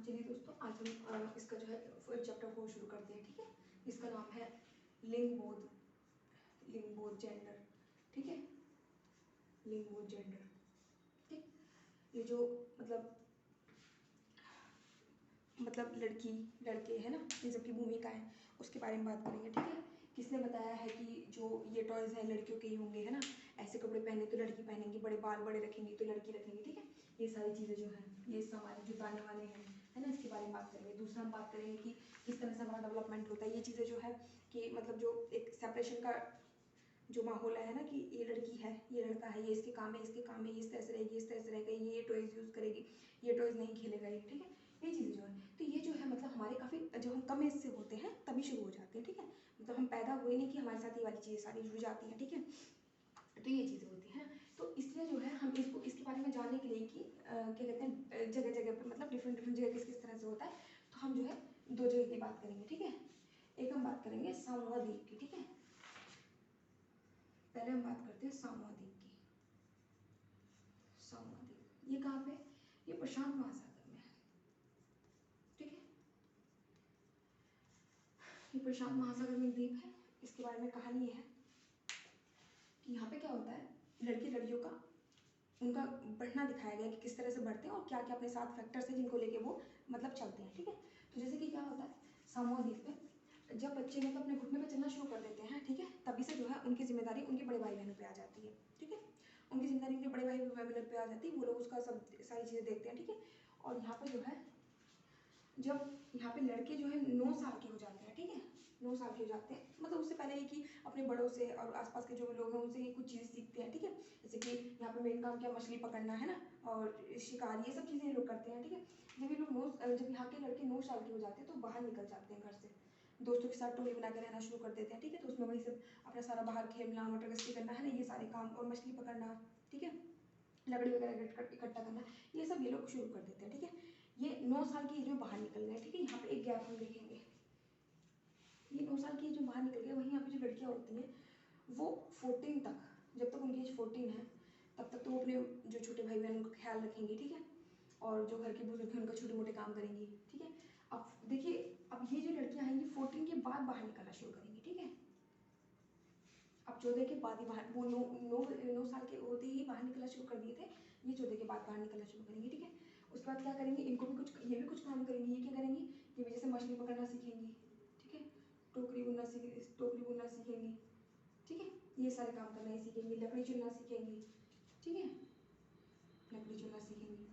चलिए दोस्तों, आज हम इसका जो है चैप्टर 4 शुरू करते हैं। ठीक है, इसका नाम है लिंग बोध जेंडर। ठीक है, लिंग बोध जेंडर। ठीक, ये जो मतलब लड़की लड़के है ना, ये सबकी भूमिका है, उसके बारे में बात करेंगे। ठीक है, किसने बताया है कि जो ये टॉयज़ हैं लड़कियों के ही होंगे, है ना। ऐसे कपड़े पहने तो लड़की पहनेंगी, बड़े बाल बड़े रखेंगी तो लड़की रखेंगी। ठीक है, ये सारी चीज़ें जो हैं, ये हमारे जो गाने वाले हैं, है ना, इसके बारे में बात करेंगे। दूसरा हम बात करेंगे कि किस तरह से हमारा डेवलपमेंट होता है। ये चीज़ें जो है कि मतलब जो एक सेपरेशन का जो माहौल है ना, कि ये लड़की है, ये लड़का है, ये इसके काम है, इसके काम है, ये इस तरह से रहेगी, इस तरह से रहेगा, ये टॉयज़ यूज़ करेगी, ये टॉयज़ नहीं खेलेगा ये। ठीक है, ये चीज़ें जो है, तो ये जो है मतलब हमारे काफ़ी, जब हम कम एज से होते हैं तभी शुरू हो जाते हैं। ठीक है, मतलब हम पैदा हुए नहीं कि हमारे साथ ये वाली चीज़ें सारी जुड़ जाती हैं। ठीक है, तो ये चीज़ें होती हैं। तो इसलिए जो है हम इसके बारे में जानने के लिए कि क्या कहते हैं, जगह जगह पर मतलब डिफरेंट जगह किस तरह से होता है, तो हम जो है दो जगह की बात करेंगे। ठीक है, एक हम बात करेंगे सामूहिक की। ठीक है, पहले हम बात करते हैं सामूहिक की। सामूहिक ये कहाँ पे, ये प्रशांत महासागर में है। ठीक है, ये प्रशांत महासागर में द्वीप है। इसके बारे में कहानी है कि यहाँ पे क्या होता है, लड़के लड़कियों का उनका बढ़ना दिखाया गया कि किस तरह से बढ़ते हैं और क्या क्या अपने साथ फैक्टर्स हैं जिनको लेके वो मतलब चलते हैं। ठीक है, तो जैसे कि क्या होता है सामूहिक द्वीप में, जब बच्चे मतलब अपने घुटने पे चलना शुरू कर देते हैं, ठीक है, तभी से जो है उनकी जिम्मेदारी उनके बड़े भाई बहनों पे आ जाती है। ठीक है, उनकी जिम्मेदारी उनके बड़े भाई बहनों पे आ जाती है, वो लोग उसका सब सारी चीज़ें देखते हैं। ठीक है, और यहाँ पे जो है जब यहाँ पे लड़के जो है 9 साल के हो जाते हैं। ठीक है, 9 साल के हो जाते हैं, मतलब उससे पहले ही कि अपने बड़ों से और आसपास के जो भी लोग हैं उनसे ही कुछ चीज़ें सीखते हैं। ठीक है, जैसे कि यहाँ पे मेन काम क्या, मछली पकड़ना है ना, और शिकार, ये सब चीज़ें लोग करते हैं। ठीक है, जब यहाँ के लड़के 9 साल के हो जाते हैं तो बाहर निकल जाते हैं घर से, दोस्तों के साथ टोली बना के रहना शुरू कर देते हैं। ठीक है, तो उसमें वही सब अपना सारा बाहर खेलना, मटर गश्ती करना, है ना, ये सारे काम, और मछली पकड़ना, ठीक है, लकड़ी वगैरह इकट्ठा करना, ये सब ये लोग शुरू कर देते हैं। ठीक है, ये 9 साल की एज में बाहर निकल गए। ठीक है, यहाँ पे एक गैप हम देखेंगे, ये 9 साल की एज में बाहर निकल गए। वहीं यहाँ पे जो लड़कियाँ होती हैं वो 14 तक, जब तक उनकी एज 14 है तब तक तो वो अपने जो छोटे भाई बहन उनका ख्याल रखेंगी। ठीक है, और जो घर के बुजुर्ग हैं उनका छोटे मोटे काम करेंगी। ठीक है, अब देखिए, अब ये जो लड़कियाँ हैं ये 14 के बाद बाहर निकलना शुरू करेंगी। ठीक है, अब 14 के बाद ही बाहर, वो 9 साल के होते ही बाहर निकलना शुरू कर दिए थे, ये 14 के बाद बाहर निकलना शुरू करेंगी। ठीक है, उसके बाद क्या करेंगी, इनको भी कुछ, ये भी कुछ काम करेंगी। ये क्या करेंगी, ये भी जैसे मछली पकड़ना सीखेंगी। ठीक है, टोकरी बुनना सीखेंगी। ठीक है, ये सारे काम करना ही सीखेंगी। लकड़ी चुनना सीखेंगी। ठीक है, लकड़ी चुनना सीखेंगी,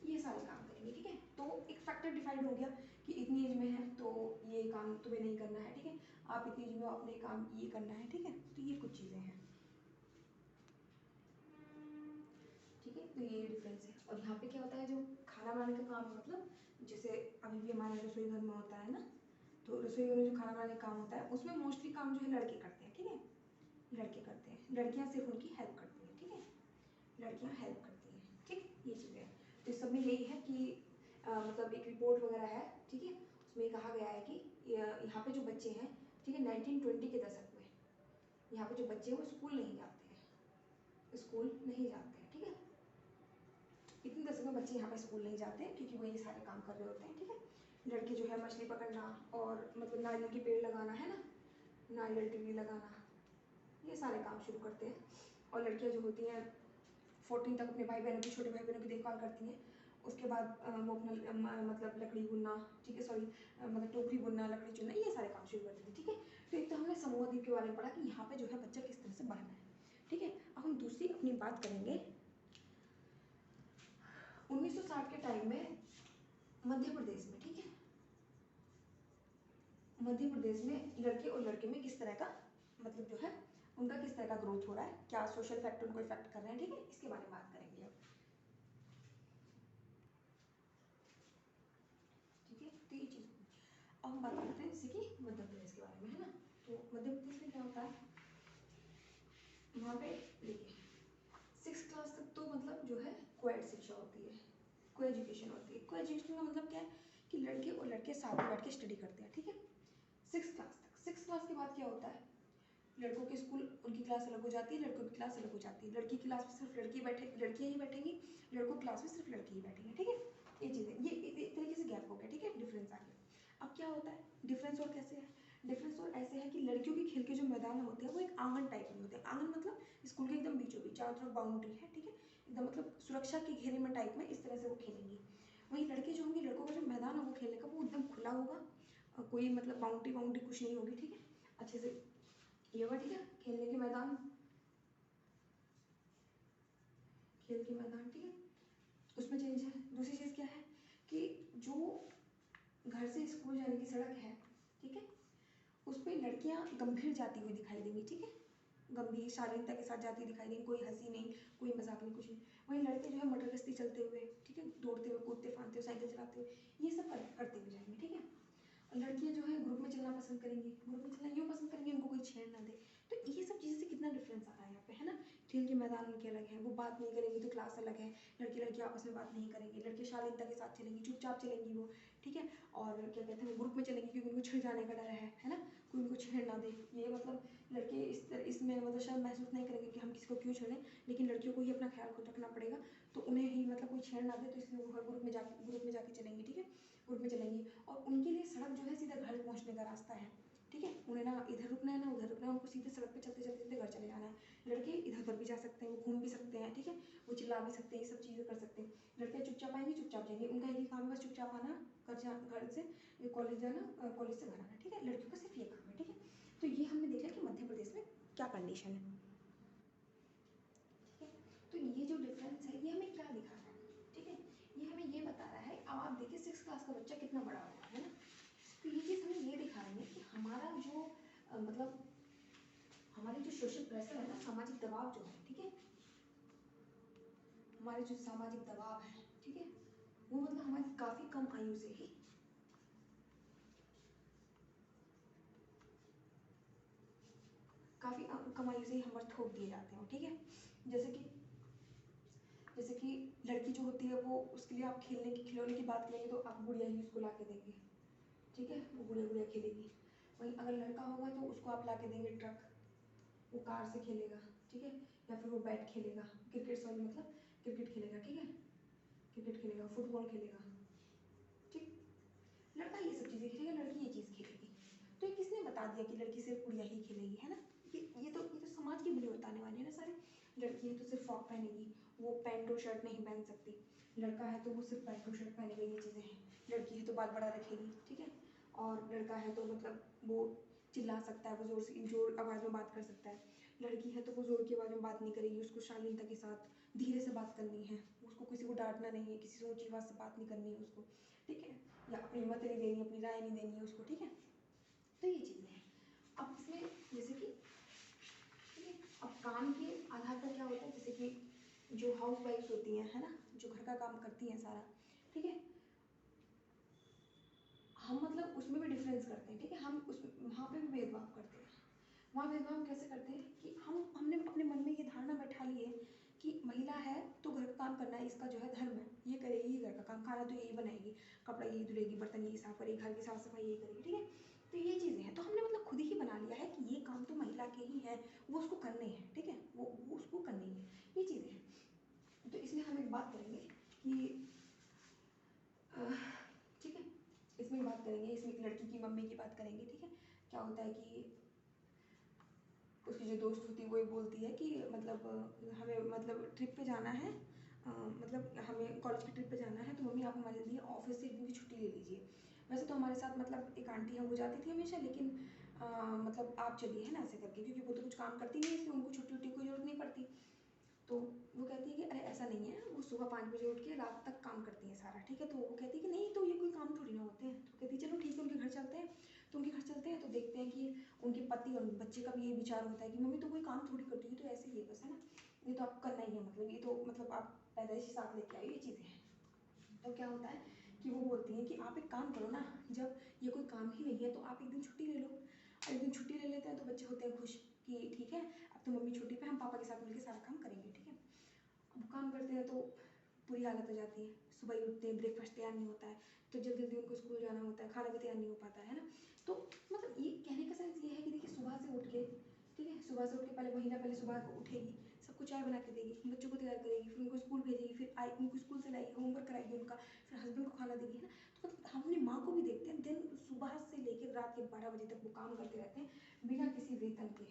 ये सारे काम करेंगे। ठीक है, तो एक फैक्टर डिसाइड हो गया कि इतनी एज में है तो ये काम तुम्हें नहीं करना है। ठीक है, आप इतनी एज में अपने काम ये करना है। ठीक है, तो ये कुछ चीज़ें हैं। ठीक है, तो ये डिफरेंस है। और यहाँ पे क्या होता है, जो खाना बनाने का काम, मतलब जैसे अभी भी हमारे रसोई घर में होता है ना, तो रसोई घर में जो खाना बनाने का काम होता है उसमें मोस्टली काम जो है लड़के करते हैं। ठीक है, लड़के करते हैं, लड़कियाँ सिर्फ उनकी हेल्प करती हैं। ठीक है, लड़कियाँ हेल्प करती हैं। ठीक, ये चीज़ें हैं। तो इस सब में यही है कि मतलब एक रिपोर्ट वगैरह है। ठीक है, उसमें कहा गया है कि यहाँ पे जो बच्चे हैं, ठीक है, 1920 के दशक में यहाँ पे जो बच्चे हैं वो स्कूल नहीं जाते हैं, स्कूल नहीं जाते हैं। ठीक है, इतने दशक में बच्चे यहाँ पे स्कूल नहीं जाते हैं क्योंकि वो ये सारे काम कर रहे होते हैं। ठीक है, लड़के जो है मछली पकड़ना और मतलब नारियल के पेड़ लगाना, है ना, नारियल टिवली लगाना, ये सारे काम शुरू करते हैं। और लड़कियाँ जो होती हैं 14 तक अपने भाई बहनों की, छोटे भाई बहनों की देखभाल करती हैं। उसके बाद वो अपना मतलब लकड़ी बुनना, ठीक है, सॉरी मतलब टोकरी बुनना, लकड़ी चुनना, ये सारे काम शुरू कर देते हैं। ठीक है, तो एक तो हमने समूह द्वीप के बारे में पढ़ा कि यहाँ पे जो है बच्चा किस तरह से बढ़ना है। ठीक है, अब हम दूसरी अपनी बात करेंगे 1960 के टाइम में मध्य प्रदेश में। ठीक है, मध्य प्रदेश में लड़के और लड़के में किस तरह का मतलब जो है उनका किस तरह का ग्रोथ हो रहा है, क्या सोशल फैक्टर उनको इफेक्ट कर रहे हैं। ठीक है, इसके बारे में बात करेंगे अब। ठीक है, तो ये चीज़ अब हम बात करते हैं जैसे कि मध्य प्रदेश के बारे में, है ना। तो मध्य प्रदेश में क्या होता है, वहाँ पे देखिए 6th क्लास तक तो मतलब जो है कोएड शिक्षा होती है, को एजुकेशन होती है। को एजुकेशन का मतलब क्या है कि लड़के और लड़के साथ में बैठ के स्टडी करते हैं। ठीक है, 6th क्लास तक। 6th क्लास के बाद क्या होता है, लड़कों के स्कूल उनकी क्लास अलग हो जाती है, लड़कों की क्लास अलग हो जाती है। लड़की की क्लास में सिर्फ लड़कियाँ ही बैठेंगी, लड़कों की क्लास में सिर्फ लड़के ही बैठेंगे। ठीक है, ये चीज़ है, ये एक तरीके से गैप हो गया, ठीक है, डिफरेंस आ गया। अब क्या होता है डिफरेंस और कैसे है, डिफरेंस और ऐसे है कि लड़कियों के खेल के जो मैदान होते हैं वो एक आंगन टाइप में होते हैं। आंगन मतलब स्कूल के एकदम बीचों बीच, चारों तरफ बाउंड्री है, ठीक है, एकदम मतलब सुरक्षा के घेरे में टाइप में, इस तरह से वो खेलेंगे। वहीं लड़के जो होंगे, लड़कों का जो मैदान है वो खेलने का वो एकदम खुला होगा, कोई मतलब बाउंड्री वाउंड्री कुछ नहीं होगी, ठीक है, अच्छे से ये होगा, ठीक है, खेलने के मैदान, खेल के मैदान, ठीक है, उसमें चेंज है। दूसरी चीज़ क्या है कि जो घर से स्कूल जाने की सड़क है, ठीक है, उस पर लड़कियां गंभीर जाती हुई दिखाई देंगी, ठीक है, गंभीर शालीनता के साथ जाती दिखाई देंगी, कोई हंसी नहीं, कोई मजाक नहीं, कुछ नहीं। वहीं लड़के जो है मटर गश्ती चलते हुए, ठीक है, दौड़ते हुए, कूदते फांदते हुए, साइकिल चलाते हुए, ये सब करते हुए जाएंगे, ठीक है। और लड़कियां जो है ग्रुप में चलना पसंद करेंगी, ग्रुप में चलना यूँ पसंद करेंगी उनको कोई छेड़ ना दे। तो ये सब चीज़ें से कितना डिफरेंस आ रहा है यहाँ पे, है ना। खेल के मैदान उनके अलग है, वो बात नहीं करेंगी तो क्लास अलग है, लड़के लड़कियां आपस में बात नहीं करेंगे, लड़के शालीनता के साथ चलेंगी, चुपचाप चलेंगी वो, ठीक है। और क्या कहते हैं, वो ग्रुप में चलेंगी क्योंकि उनको छिड़ जाने का डर है ना, कोई उनको छेड़ ना दे। ये मतलब लड़के इसमें मतलब शायद महसूस नहीं करेंगे कि हम किसी को क्यों छेड़ें, लेकिन लड़कियों को ही अपना ख्याल खुद रखना पड़ेगा, तो उन्हें ही मतलब कोई छेड़ ना दे, तो इसलिए वो ग्रुप में जाके चलेंगी, ठीक है, ग्रुप में चलेंगी। और उनके लिए सड़क जो है सीधा घर पहुँचने का रास्ता है, ठीक है, उन्हें ना इधर रुकना है ना उधर रुकना है, उनको सीधे सड़क पे चलते चलते घर चले जाना है। लड़के इधर उधर भी जा सकते हैं, वो घूम भी सकते हैं, ठीक है, वो चिल्ला भी सकते हैं, ये सब चीज़ें कर सकते हैं। लड़के चुपचाप आएंगे, चुपचाप जाएंगे, उनका एक ही काम है बस चुपचाप आना, घर से कॉलेज जाना, कॉलेज से घर आना, ठीक है, लड़कियों का सिर्फ ये काम है, ठीक है। तो ये हमने देखा कि मध्य प्रदेश में क्या कंडीशन है, ठीक है। तो ये जो डिफरेंस है ये हमें क्या दिखा रहा है, ठीक है, ये हमें ये बता रहा है। अब आप देखिए 6th क्लास का बच्चा कितना बड़ा होगा, है ना। तो ये चीज़ हमें ये दिखा रही है कि हमारा जो मतलब हमारे जो सोशल प्रेशर है ना, सामाजिक दबाव जो है, ठीक है, हमारे जो सामाजिक दबाव है, ठीक है, वो मतलब हमारी काफ़ी कम आयु से ही काफ़ी कम आयु से ही हम पर थोप दिए जाते हैं, ठीक है। जैसे कि लड़की जो होती है वो उसके लिए आप खेलने की खिलौने की बात करेंगे तो आप गुड़िया ही उसको ला के देंगे, ठीक है, वो गुड़िया गुड़िया खेलेगी। वहीं अगर लड़का होगा तो उसको आप ला के देंगे ट्रक, वो कार से खेलेगा, ठीक है, या फिर वो बैट खेलेगा, क्रिकेट सॉरी मतलब क्रिकेट खेलेगा, ठीक है, क्रिकेट खेलेगा, फुटबॉल खेलेगा, ठीक। लड़का ये सब चीज़ें खेलेगा, लड़की ये चीज़ खेलेगी। तो ये किसने बता दिया कि लड़की सिर्फ गुड़िया ही खेलेगी, है ना। ये तो समाज की बुरी बताने वाली है ना सारे। लड़की है तो सिर्फ फ्रॉक पहनेगी, वो पैंट और शर्ट नहीं पहन सकती। लड़का है तो वो सिर्फ पैंट और शर्ट पहनेगा, ये चीज़ें हैं। लड़की है तो बाल बड़ा रखेगी, ठीक है, और लड़का है तो मतलब वो चिल्ला सकता है, वो जोर आवाज़ में बात कर सकता है। लड़की है तो वो जोर की आवाज़ में बात नहीं करेगी, उसको शालीनता के साथ धीरे से बात करनी है, उसको किसी को डांटना नहीं है, किसी से ऊँची आवाज़ से बात नहीं करनी है उसको, ठीक है, या अपनी मत नहीं देनी, अपनी राय नहीं देनी है उसको, ठीक है। तो ये चीज़ें हैं। अब इसमें जैसे कि ठीक है, अब काम के आधार पर क्या होता है, जैसे कि जो हाउस वाइफ्स होती हैं, है ना, जो घर का काम करती हैं सारा, ठीक है, हम मतलब उसमें भी डिफरेंस करते हैं, ठीक है, हम उस वहाँ पे भी भेदभाव करते हैं। वहाँ भेदभाव हम कैसे करते हैं कि हमने अपने मन में ये धारणा बैठा ली है कि महिला है तो घर का काम करना है, इसका जो है धर्म है, ये करेगी घर का काम, खाना तो यही बनाएगी, कपड़ा यही धुलेगी, बर्तन यही साफ करेगी, घर की साफ सफाई यही करेगी, ठीक है। तो ये चीज़ें हैं, तो हमने मतलब खुद ही बना लिया है कि ये काम तो महिला के ही है, वो उसको करने हैं, ठीक है, वो उसको करने ही है, ये चीज़ें हैं। तो इसमें हम एक बात करेंगे कि ठीक है, इसमें बात करेंगे, इसमें एक लड़की की मम्मी की बात करेंगे, ठीक है। क्या होता है कि उसकी जो दोस्त होती है वो ये बोलती है कि मतलब हमें मतलब ट्रिप पे जाना है, मतलब हमें कॉलेज की ट्रिप पे जाना है, तो मम्मी आप हमारे लिए ऑफिस से एक दिन की छुट्टी ले लीजिए। वैसे तो हमारे साथ मतलब एक आंटी है वो जाती थी हमेशा, लेकिन मतलब आप चलिए, है ना, ऐसे करके, क्योंकि वो तो कुछ काम करती नहीं है, इसलिए उनको छुट्टी उट्टी की जरूरत नहीं पड़ती। तो वो कहती है कि अरे ऐसा नहीं है, वो सुबह 5 बजे उठ के रात तक काम करती हैं सारा, ठीक है। तो वो कहती है कि नहीं, तो ये कोई काम थोड़ी ना होते हैं। तो कहती है चलो ठीक है, उनके घर चलते हैं। तो उनके घर चलते हैं तो देखते हैं कि उनके पति और बच्चे का भी ये विचार होता है कि मम्मी तो कोई काम थोड़ी करती है, तो ऐसे ही है बस, है ना, ये तो आपको करना ही है, मतलब ये तो मतलब आप पैदाइशी साथ लेके आई, ये चीज़ें हैं। तो क्या होता है कि वो बोलती हैं कि आप एक काम करो ना, जब ये कोई काम ही नहीं है तो आप एक दिन छुट्टी ले लो। और एक दिन छुट्टी ले लेते हैं तो बच्चे होते हैं खुश कि ठीक है, अब तो मम्मी छुट्टी पे, हम पापा के साथ मिलकर सारा काम करेंगे, ठीक है। अब काम करते हैं तो बुरी हालत हो जाती है, सुबह ही उठते हैं, ब्रेकफास्ट तैयार नहीं होता है, तो जल्दी जल्दी उनको स्कूल जाना होता है, खाना भी तैयार नहीं हो पाता है ना। तो मतलब ये कहने का सेंस ये है कि देखिए सुबह से उठ के, ठीक है, सुबह से उठ के पहले महिला पहले सुबह को उठेगी, सब सबको चाय बना के देगी, बच्चों को तैयार करेगी, फिर उनको स्कूल भेजेगी, फिर आई उनको स्कूल से लाएगी, होमवर्क कराएगी उनका, फिर हस्बैंड को खाना देगी, है ना। तो मतलब हम अपनी माँ को भी देखते हैं, दिन सुबह से लेकर रात के 12 बजे तक वो काम करते रहते हैं बिना किसी वेतन के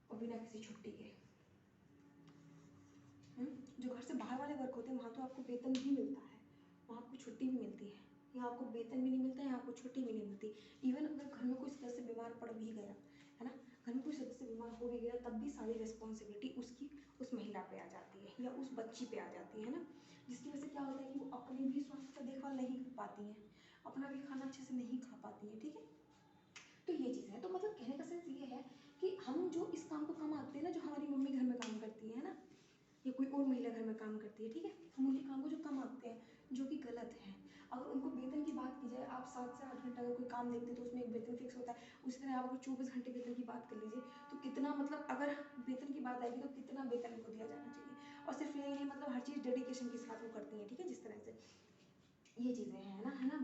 और बिना किसी छुट्टी के। जो घर से बाहर वाले वर्क होते हैं वहाँ तो आपको वेतन भी मिलता है, वहाँ आपको छुट्टी भी मिलती है। यहाँ आपको वेतन भी नहीं मिलता है, यहाँ आपको छुट्टी भी नहीं मिलती। इवन अगर घर में कोई सदस्य बीमार पड़ भी गया, है ना, घर में कोई सदस्य बीमार हो भी गया, तब भी सारी रिस्पॉन्सिबिलिटी उसकी उस महिला पे आ जाती है या उस बच्ची पे आ जाती है ना। जिसकी वजह से क्या होता है कि वो अपनी भी स्वास्थ्य का देखभाल नहीं कर पाती हैं, अपना भी खाना अच्छे से नहीं खा पाती है, ठीक है। तो ये चीज़ है। तो मतलब कहने का सेंस ये है कि हम जो इस काम को कम आते हैं ना, जो हमारी मम्मी घर में काम करती है ना, या कोई और महिला घर में काम करती है, ठीक है, हम उनके काम को जो कम आते हैं, जो कि गलत है। अगर उनको वेतन की बात की जाए, आप 7 से 8 घंटा अगर कोई काम देखते हैं तो उसमें एक वेतन फिक्स होता है। उसी तरह आप अगर 24 घंटे वेतन की बात कर लीजिए तो कितना, मतलब अगर वेतन की बात आएगी तो कितना वेतन उनको दिया जाना चाहिए। और सिर्फ यही नहीं, मतलब हर चीज़ डेडिकेशन के साथ वो करती हैं, ठीक है, जिस तरह से ये चीज़ें हैं ना, है ना।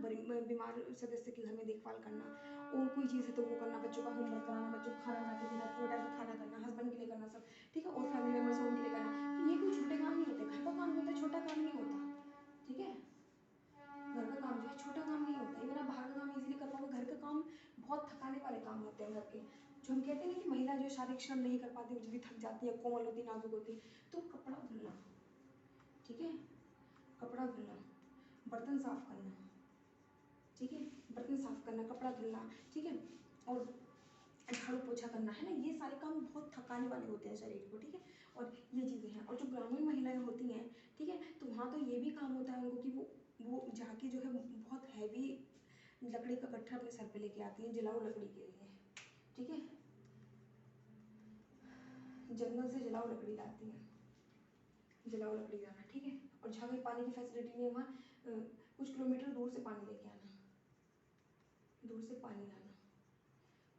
बीमार सदस्य के घर में देखभाल करना, और कोई चीज़ है तो वो करना, बच्चों का होमवर्क कराना, बच्चों को खाना बना के देना, पूरे टाइम का खाना करना, हस्बैंड के लिए करना सब, ठीक है, और फैमिली मेम्बर्स हैं उनके लिए करना। तो ये कोई छोटे काम नहीं होते, घर का काम होता है, छोटा काम नहीं होता, ठीक है। घर का काम जो है छोटा काम नहीं होता। इवन आप बाहर का काम इजीली कर पाओगे, घर का काम बहुत थकाने वाले काम होते हैं घर के। जो हम कहते हैं ना कि महिला जो शारीरिक श्रम नहीं कर पाती, जल्दी थक जाती है, कोमल होती, नाजुक होती, तो कपड़ा धुलना, ठीक है, कपड़ा धुलना, बर्तन साफ करना, ठीक है, बर्तन साफ करना, कपड़ा धुलना, ठीक है, और झाड़ू पोछा करना, है ना, ये सारे काम बहुत थकाने वाले होते हैं शरीर को, ठीक है। और ये चीज़ें हैं। और जो ग्रामीण महिलाएं होती हैं, ठीक है, तो वहाँ तो ये भी काम होता है उनको कि वो जाके जो है बहुत हैवी लकड़ी का गट्ठर अपने सर पे लेके आती है जलाऊ लकड़ी के लिए, ठीक है, जंगल से जलाऊ लकड़ी लाती है, जलाऊ लकड़ी लाना, ठीक है। और जहाँ कहीं पानी की फैसिलिटी नहीं है वहाँ कुछ किलोमीटर दूर से पानी लेके आना, दूर से पानी लाना।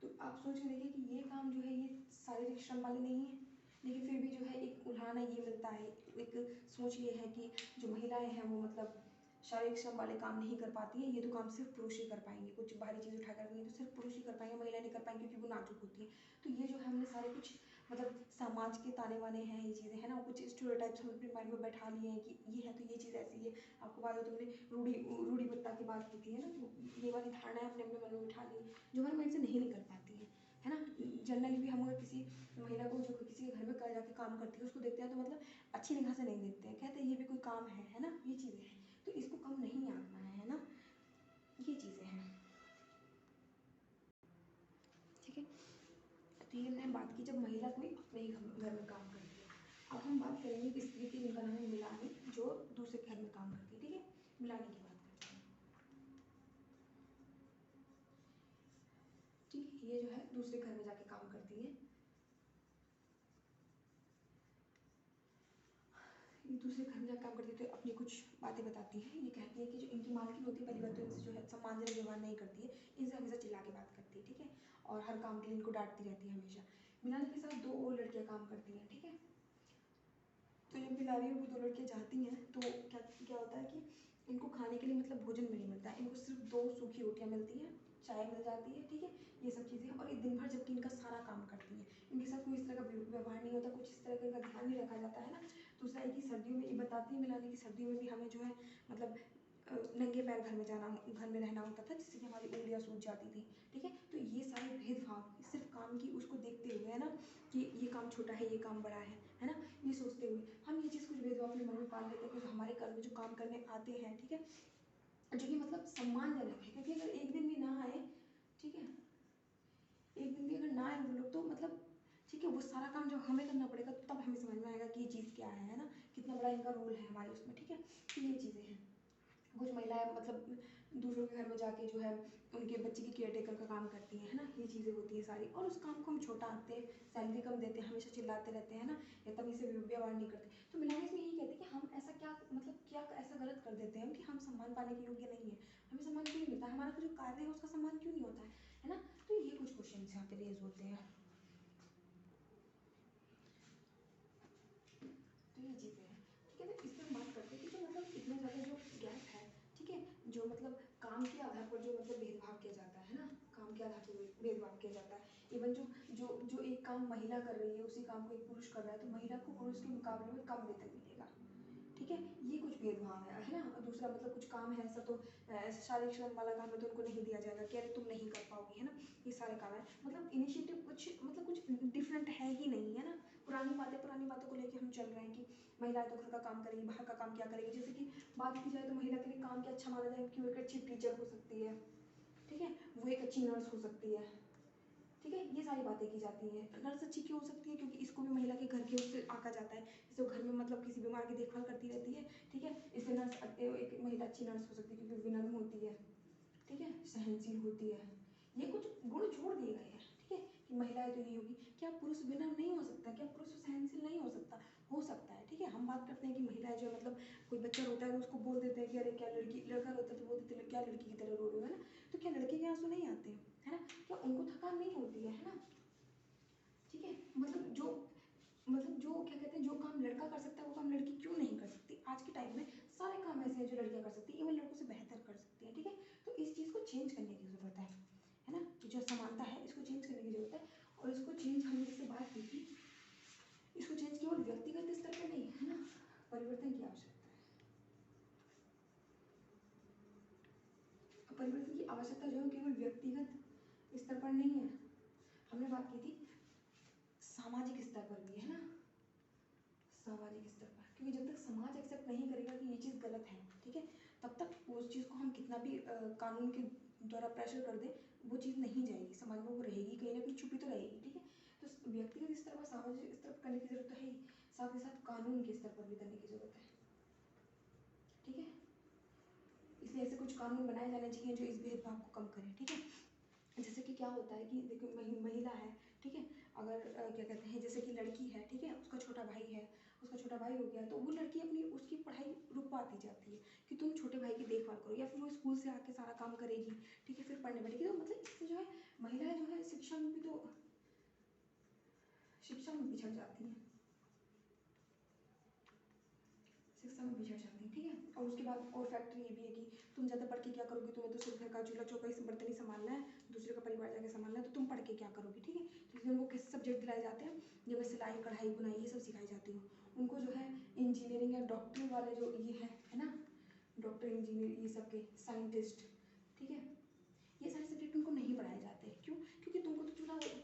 तो आप सोच के देखिए कि ये काम जो है ये शारीरिक श्रम वाले नहीं है, लेकिन फिर भी जो है एक उल्हाना ये मिलता है, एक सोच ये है कि जो महिलाएं हैं वो मतलब शारीरिक श्रम वाले काम नहीं कर पाती है, ये तो काम सिर्फ पुरुष ही कर पाएंगे, कुछ भारी चीज़ उठा कर नहीं तो सिर्फ पुरुष ही कर पाएंगे, महिला नहीं कर पाएंगे क्योंकि वो नाजुक होती है। तो ये जो है हमने सारे कुछ मतलब समाज के ताने वाने हैं, ये चीज़ें हैं ना, कुछ स्टीरियोटाइप्स हम अपने माइंड में बैठा लिए हैं कि ये है तो ये चीज़ ऐसी है। आपको बात हो, तुमने रूढ़िबद्धता की बात की थी, है ना, तो ये वाली धारणाएं अपने अपने मन में बिठा ली जो हमारे माइंड से नहीं निकल पाती है ना। जनरली भी हम अगर किसी महिला को जो किसी के घर में कर जाके काम करती है उसको देखते हैं तो मतलब अच्छी निगाह से नहीं देखते हैं, कहते हैं ये भी कोई काम है ना, ये चीज़ें हैं। तो इसको कम नहीं आंकना है ना, ये चीज़ें हैं, ठीक है। तो ये हमने बात की जब महिला कोई अपने ही घर में काम करती है। अब हम बात करेंगे कि स्त्री की, जिनका नाम है मिलानी, जो दूसरे घर में काम करती है, ठीक है, मिलानी की बात करते हैं, ठीक है। ये जो है दूसरे घर में जाके काम करती है, दूसरे घर में जाकर काम करती है, तो अपनी कुछ बातें बताती है। ये कहती है कि जो इनकी मालकिन होती है पहली बात तो इनसे जो है सम्मानजनक व्यवहार नहीं करती है, इनसे हमेशा चिल्ला के बात करती है, ठीक है, और हर काम के लिए इनको डांटती रहती है हमेशा। मिलानी के साथ 2 और लड़कियां काम करती हैं, ठीक है। तो जब मिलानी और वो 2 लड़कियां जाती हैं तो क्या क्या होता है कि इनको खाने के लिए मतलब भोजन भी नहीं मिलता है, इनको सिर्फ 2 सूखी रोटियां मिलती हैं, चाय मिल जाती है, ठीक है, ये सब चीज़ें। और एक दिन भर जबकि इनका सारा काम करती हैं, इनके साथ कोई इस तरह का व्यवहार नहीं होता, कुछ इस तरह का इनका ध्यान नहीं रखा जाता है ना। दूसरा है कि सर्दियों में ये बताती है मिलानी की सर्दियों में भी हमें जो है मतलब नंगे पैर घर में जाना, घर में रहना होता था, जिससे कि हमारी उंगलियां सूज जाती थी, ठीक है। तो ये सारे भेदभाव सिर्फ काम की उसको देखते हुए, है ना, कि ये काम छोटा है ये काम बड़ा है ना, ये सोचते हुए हम ये चीज़ कुछ भेदभाव अपने मन में पाल लेते हैं कि हमारे घर में जो काम करने आते हैं, ठीक है, जो कि मतलब सम्मानजनक है, क्योंकि अगर एक दिन भी ना आए, ठीक है, एक दिन भी अगर ना आए वो लोग तो मतलब ठीक है, वो सारा काम जब हमें करना पड़ेगा तब हमें समझ में आएगा कि ये चीज़ क्या है ना, कितना बड़ा इनका रोल है हमारे उसमें, ठीक है। तो ये चीज़ें हैं। कुछ महिलाएं मतलब दूसरों के घर में जाके जो है उनके बच्चे की केयर टेकर का काम करती हैं, है ना, ये चीज़ें होती हैं सारी। और उस काम को हम छोटा आंकते हैं, सैलरी कम देते हैं, हमेशा चिल्लाते रहते हैं ना, या तभी से व्यवहार नहीं करते। तो मिलानी इसमें यही कहते हैं कि हम ऐसा क्या मतलब क्या ऐसा गलत कर देते हैं कि हम सम्मान पाने के योग्य नहीं है, हमें सम्मान क्यों नहीं मिलता, हमारा जो कार्य है उसका सम्मान क्यों नहीं होता है ना। तो ये कुछ क्वेश्चन यहाँ पे रेज होते हैं, तो ये चीज़ें हैं, ठीक है। तो इस पर हम बात करते हैं कि जो मतलब इतना ज़्यादा जो गैप है, ठीक है, जो मतलब काम के आधार पर जो मतलब भेदभाव किया जाता है ना, काम के आधार पर भेदभाव किया जाता है। इवन जो जो जो एक काम महिला कर रही है उसी काम को एक पुरुष कर रहा है तो महिला को पुरुष के मुकाबले में कम वेतन मिलेगा, ठीक है, ये कुछ भेदभाव है ना। और दूसरा मतलब कुछ काम है ऐसा तो शारीरिक श्रम वाला काम है तो उनको नहीं दिया जाएगा कि अरे तुम नहीं कर पाओगी, है ना, ये सारे काम है। मतलब इनिशिएटिव कुछ डिफरेंट है ही नहीं, है ना। पुरानी बातों को लेके हम चल रहे हैं कि महिलाएं तो घर का काम करेगी, बाहर का काम क्या करेगी। जैसे कि बात की जाए तो महिला के लिए काम क्या अच्छा माना जाए कि वो एक अच्छी टीचर हो सकती है, ठीक है, वो एक अच्छी नर्स हो सकती है, ठीक है, ये सारी बातें की जाती हैं। नर्स अच्छी क्यों हो सकती है, क्योंकि इसको भी महिला के घर के उससे आका जाता है, जैसे घर में मतलब किसी बीमार की देखभाल करती रहती है, ठीक है, इससे नर्स एक महिला अच्छी नर्स हो सकती है क्योंकि विनम्र होती है, ठीक है, सहनशील होती है। ये कुछ गुण छोड़ दिए गए हैं, ठीक है, कि महिलाएं तो यही होगी। क्या पुरुष विनम्र नहीं हो सकता, क्या पुरुष सहनशील नहीं हो सकता, हो सकता है, ठीक है। हम बात करते हैं कि महिलाएं जो मतलब कोई बच्चा रोता है तो उसको बोल देते हैं कि अरे क्या लड़की, लड़का रोता है तो बोल देते हैं क्या लड़की की तरह रो रहे हो, है ना। तो क्या लड़के के आंसू नहीं आते हैं, है ना, क्या उनको थकान नहीं होती है ना, ठीक है। मतलब जो क्या कहते हैं, जो काम लड़का कर सकता है वो काम लड़की क्यों नहीं कर सकती। आज के टाइम में सारे काम ऐसे हैं जो लड़कियां कर सकती है, इवन लड़कों से बेहतर कर सकती है, ठीक है। तो इस चीज़ को चेंज करने की ज़रूरत है ना, जो समानता है इसको चेंज करने की ज़रूरत है। और इसको चेंज हमने जैसे बात की थी, इसको चेंज केवल व्यक्तिगत स्तर पर नहीं, है ना, परिवर्तन की आवश्यकता है। परिवर्तन की आवश्यकता जो है केवल व्यक्तिगत स्तर पर नहीं है, हमने बात की थी सामाजिक स्तर पर भी, है ना, सामाजिक स्तर पर। क्योंकि जब तक समाज एक्सेप्ट नहीं करेगा कि ये चीज़ गलत है, ठीक है, तब तक उस चीज़ को हम कितना भी कानून के द्वारा प्रेशर कर दें वो चीज़ नहीं जाएगी, समाज में वो रहेगी, कहीं ना कहीं छुपी तो रहेगी, ठीक है। तो व्यक्तिगत स्तर पर सामाजिक स्तर पर करने की जरूरत तो है ही, साथ ही साथ कानून के स्तर पर भी करने की जरूरत है, ठीक है। इसलिए ऐसे कुछ कानून बनाए जाने चाहिए जो इस भेदभाव को कम करें, ठीक है। जैसे कि क्या होता है कि देखो महिला है, ठीक है, अगर क्या कहते हैं जैसे कि लड़की है, ठीक है, उसका छोटा भाई है, उसका छोटा भाई हो गया तो वो लड़की अपनी उसकी पढ़ाई रुकवा दी जाती है कि तुम छोटे भाई की देखभाल करो, या फिर वो स्कूल से आके सारा काम करेगी, ठीक है, फिर पढ़ने बैठेगी। तो मतलब इससे जो है महिलाएं जो है शिक्षा में भी पिछड़ जाती हैं, शिक्षा में पिछड़ जाती हैं, ठीक है। और उसके बाद और फैक्टर ये भी है कि तुम ज़्यादा पढ़ के क्या करोगी, तुम्हें तो सिर्फ घर का चूल्हा चौका से बर्तन ही संभालना है, दूसरे का परिवार जाके संभालना है, तो तुम पढ़ के क्या करोगी, ठीक है। तो इसलिए उनको किस सब्जेक्ट दिलाए जाते हैं, जब सिलाई कढ़ाई बुनाई ये सब सिखाई जाती हो। उनको जो है इंजीनियरिंग या डॉक्टरी वाले जो ये है ना, डॉक्टर इंजीनियर ये सब के साइंटिस्ट, ठीक है, ये सारे सब्जेक्ट उनको नहीं पढ़ाए जाते। क्यों? क्योंकि तुमको तो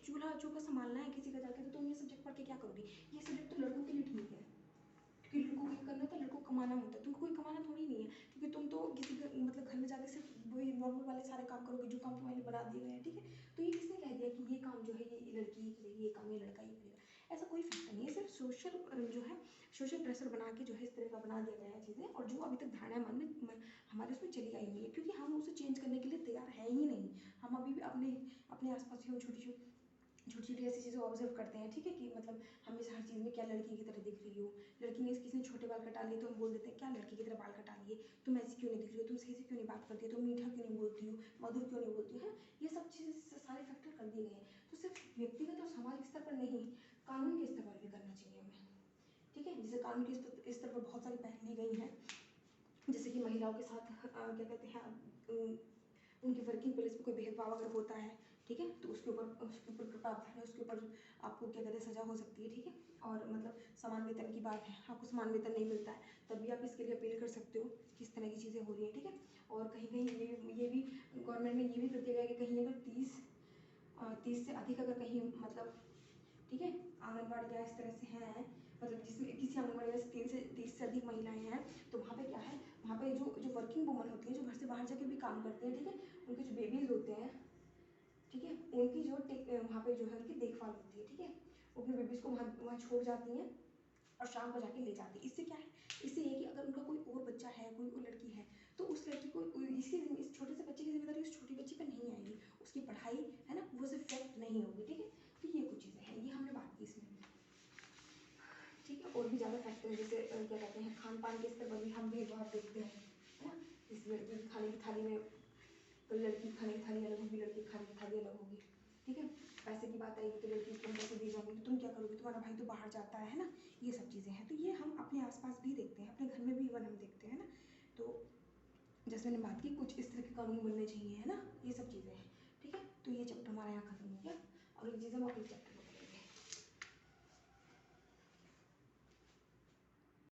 चूल्हा चौका संभालना है किसी का जाके, तो तुम ये सब्जेक्ट पढ़ के क्या करोगी। ये सब्जेक्ट तो लड़कों के लिए ठीक है, क्योंकि लड़कों को ये करना था, लड़कों को कमाना होता है, तुमको कोई कमाना थोड़ी नहीं है, क्योंकि तुम तो किसी का मतलब घर में जाके सिर्फ वही नॉर्मल वाले सारे काम करोगे जो काम तुम्हारे लिए बना दिए गए हैं, ठीक है। तो ये किसने कह दिया कि ये काम जो है ये लड़की ही करेगी, ये काम ये लड़का ही करेगा, ऐसा कोई फैक्टर नहीं है। सिर्फ सोशल प्रेशर बना के जो है इस तरह का बना दिया गया है चीज़ें, और जो अभी तक धारणा मन में हमारे उसमें चली आई हुई है, क्योंकि हम उसे चेंज करने के लिए तैयार है ही नहीं। हम अभी भी अपने आसपास ही छोटी छोटी ऐसी चीज़ें ऑब्जर्व करते हैं, ठीक है, कि मतलब हमेशा हर चीज़ में क्या लड़की की तरह दिख रही हो, लड़की ने किसी ने छोटे बाल कटा लिए तो हम बोल देते हैं क्या लड़की की तरह बाल कटा लिए, तुम ऐसी क्यों नहीं दिख रही हो, तुम सही से क्यों नहीं बात करती हो, तुम मीठा क्यों नहीं बोलती हो, मधुर क्यों नहीं बोलती हो, है। ये सब चीज़ें सारे फैक्टर कर दिए गए हैं। तो सिर्फ व्यक्तिगत और सामाजिक स्तर पर नहीं, कानून के स्तर पर भी करना चाहिए हमें, ठीक है। जैसे कानून के स्तर पर बहुत सारी पहल ली गई हैं, जैसे कि महिलाओं के साथ क्या कहते हैं उनकी वर्किंग प्लेस पर कोई भेदभाव अगर होता है, ठीक है, तो उसके ऊपर प्रावधान है, उसके ऊपर आपको क्या कहते हैं सजा हो सकती है, ठीक है। और मतलब समान वेतन की बात है, आपको समान वेतन नहीं मिलता है तब भी आप इसके लिए अपील कर सकते हो किस तरह की चीज़ें हो रही है, ठीक है। और कहीं कहीं ये भी गवर्नमेंट ने ये भी कर दिया गया है कि कहीं अगर 30 से अधिक अगर कहीं मतलब, ठीक है, आंगनबाड़ी या इस तरह से हैं, मतलब जिसमें किसी आंगनबाड़ी में 30 से अधिक महिलाएं हैं, तो वहाँ पे क्या है, वहाँ पे जो जो वर्किंग वूमन होती है, जो घर से बाहर जाके भी काम करते हैं, ठीक है, उनके जो बेबीज होते हैं, ठीक है, उनकी जो वहाँ पे जो है उनकी देखभाल होती है, ठीक है, वो अपने बेबीज को वहाँ छोड़ जाती हैं और शाम को जाके ले जाती है। इससे क्या है, इससे ये कि अगर उनका कोई और बच्चा है, कोई और लड़की है, तो उस लड़की को इस छोटे से बच्चे की जिम्मेदारी उस छोटी बच्ची पर नहीं आएगी, उसकी पढ़ाई है ना वो सिर्फ इफेक्ट नहीं होगी, ठीक है। तो ये कुछ चीज़ें हैं, ये हमने बात की इसमें, ठीक है। और भी ज़्यादा फैक्टर है, जैसे क्या कहते हैं खान पान के स्तर पर भी हम भेदभाव देखते हैं, है ना। इस लड़की की खाने की थाली में लड़की की खाने की थाली अलग होगी, लड़की की खाने की थाली अलग होगी, ठीक है। पैसे की बात आएगी तो लड़की को पैसे दिए जाएंगे तो तुम क्या करोगे, तुम्हारा भाई तो बाहर जाता है ना। ये सब चीज़ें हैं, तो ये हम अपने आसपास भी देखते हैं, अपने घर में भी इवन हम देखते हैं ना। तो जैसे मैंने बात की कुछ इस तरह के कानून बनने चाहिए, है ना, ये सब चीज़ें हैं, ठीक है। तो ये चैप्टर हमारा यहाँ खत्म हो गया, अगली चीज़ हम अगले चैप्टर